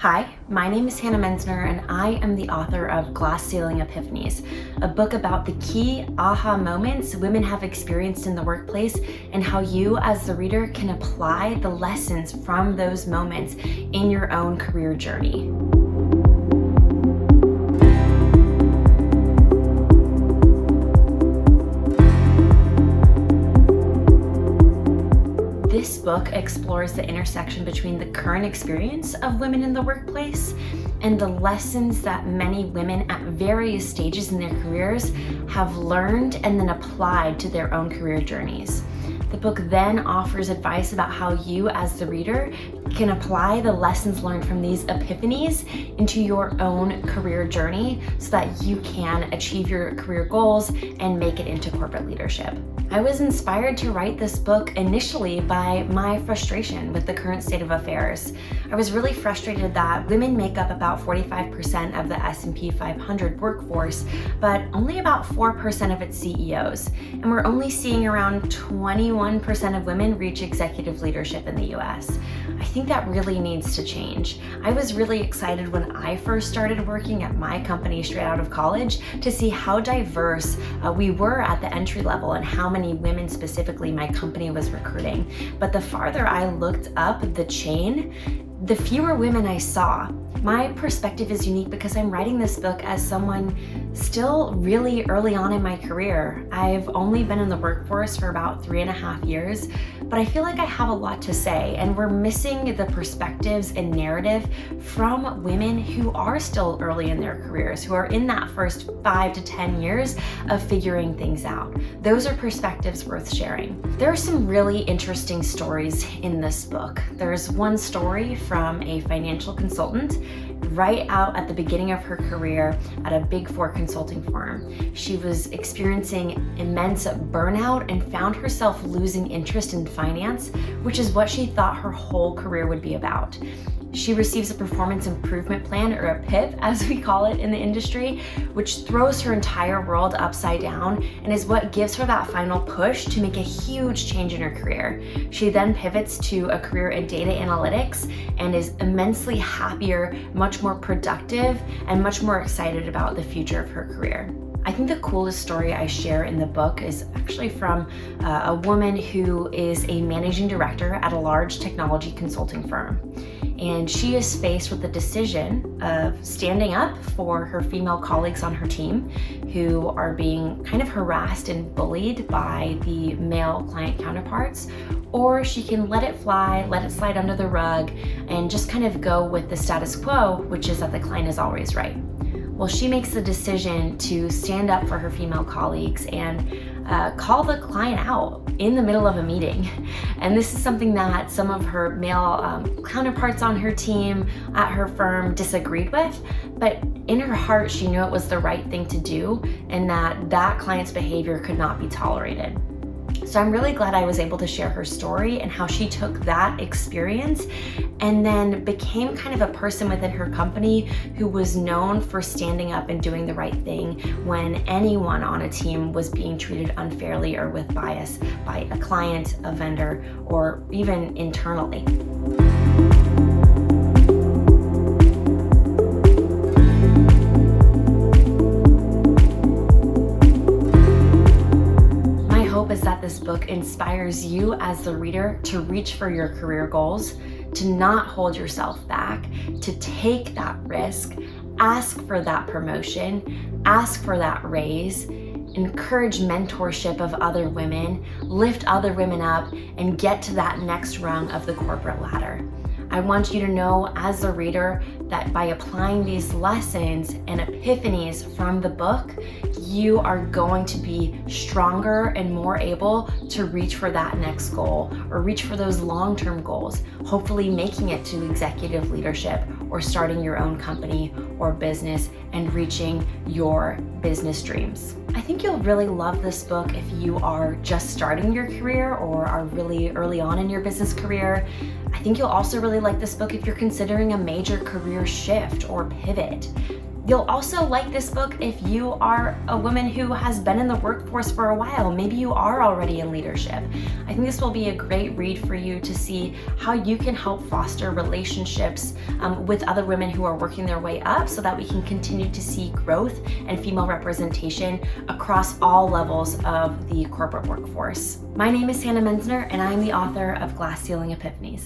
Hi, my name is Hannah Menzner, and I am the author of Glass Ceiling Epiphanies, a book about the key aha moments women have experienced in the workplace and how you, as the reader, can apply the lessons from those moments in your own career journey. This book explores the intersection between the current experience of women in the workplace and the lessons that many women at various stages in their careers have learned and then applied to their own career journeys. The book then offers advice about how you, as the reader, can apply the lessons learned from these epiphanies into your own career journey so that you can achieve your career goals and make it into corporate leadership. I was inspired to write this book initially by my frustration with the current state of affairs. I was really frustrated that women make up about 45% of the S&P 500 workforce, but only about 4% of its CEOs. And we're only seeing around 21% of women reach executive leadership in the US. I think that really needs to change. I was really excited when I first started working at my company straight out of college to see how diverse we were at the entry level and how many women specifically my company was recruiting. But the farther I looked up the chain, the fewer women I saw. My perspective is unique because I'm writing this book as someone still really early on in my career. I've only been in the workforce for about 3.5 years, but I feel like I have a lot to say, and we're missing the perspectives and narrative from women who are still early in their careers, who are in that first 5 to 10 years of figuring things out. Those are perspectives worth sharing. There are some really interesting stories in this book. There's one story from a financial consultant right out at the beginning of her career at a Big Four consulting firm. She was experiencing immense burnout and found herself losing interest in finance, which is what she thought her whole career would be about. She receives a performance improvement plan, or a PIP as we call it in the industry, which throws her entire world upside down and is what gives her that final push to make a huge change in her career. She then pivots to a career in data analytics and is immensely happier, much more productive, and much more excited about the future of her career. I think the coolest story I share in the book is actually from a woman who is a managing director at a large technology consulting firm. And she is faced with the decision of standing up for her female colleagues on her team who are being kind of harassed and bullied by the male client counterparts, or she can let it fly, let it slide under the rug, and just kind of go with the status quo, which is that the client is always right. Well, she makes the decision to stand up for her female colleagues and call the client out in the middle of a meeting. And this is something that some of her male counterparts on her team at her firm disagreed with, but in her heart, she knew it was the right thing to do and that client's behavior could not be tolerated. So I'm really glad I was able to share her story and how she took that experience and then became kind of a person within her company who was known for standing up and doing the right thing when anyone on a team was being treated unfairly or with bias by a client, a vendor, or even internally. Is that this book inspires you as the reader to reach for your career goals, to not hold yourself back, to take that risk, ask for that promotion, ask for that raise, encourage mentorship of other women, lift other women up, and get to that next rung of the corporate ladder. I want you to know as the reader that by applying these lessons and epiphanies from the book, you are going to be stronger and more able to reach for that next goal or reach for those long-term goals, hopefully making it to executive leadership or starting your own company or business and reaching your business dreams. I think you'll really love this book if you are just starting your career or are really early on in your business career. I think you'll also really like this book if you're considering a major career shift or pivot. You'll also like this book if you are a woman who has been in the workforce for a while. Maybe you are already in leadership. I think this will be a great read for you to see how you can help foster relationships with other women who are working their way up, so that we can continue to see growth and female representation across all levels of the corporate workforce. My name is Menzner, and I'm the author of Glass Ceiling Epiphanies.